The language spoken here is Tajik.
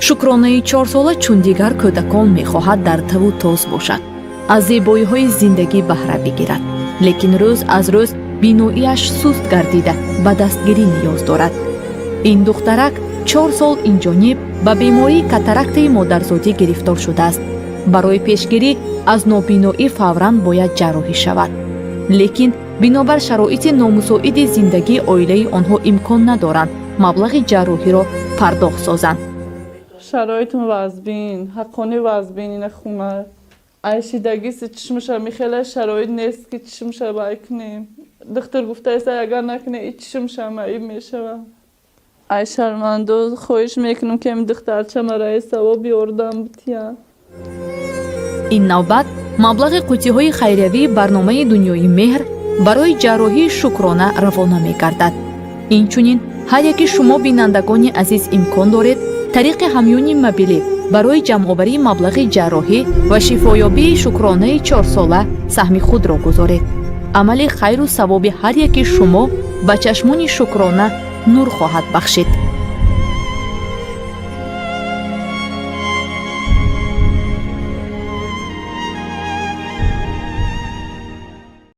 шукронаи 4 сола чун дигар кӯдакон мехоҳад дар таву тоз бошад, аз зебоиҳои зиндагӣ баҳра бигирад, лекин рӯз аз рӯз биноиаш суст гардида ба дастгирӣ ниёз дорад. Ин духтарак 4 сол инҷониб ба бемории катарактаи модарзодӣ гирифтор шудааст. барои пешгирӣ аз нобиноӣ фавран бояд ҷарроҳӣ шавад, лекин бинобар шароити номусоиди зиндагии оилаи онҳо имкон надоранд маблағи ҷарроҳиро пардохт созанд. шароитм вазбин, ҳаққони вазбинина хума. Айшидагиси чишмуша михела шароит нест ки чишмуша байкунем. Духтар гуфтааст агар накуне ин чишмуша маиб мешава. Ай шармандо, хоҳиш мекунам ки ин духтарчама раи савоби ордам бития. ин навбат маблағи қуттиҳои хайриявии барномаи дунёи меҳр барои ҷарроҳии шукрона равона мегардад. Инчунин ҳар яки шумо бинандагони азиз имкон доред тариқи ҳамёни мобилӣ барои ҷамъоварии маблағи ҷарроҳӣ ва шифоёбии шукронаи 4 сола саҳми худро гузоред. амали хайру савоби ҳар яки шумо ба чашмони шукрона нур хоҳад бахшид.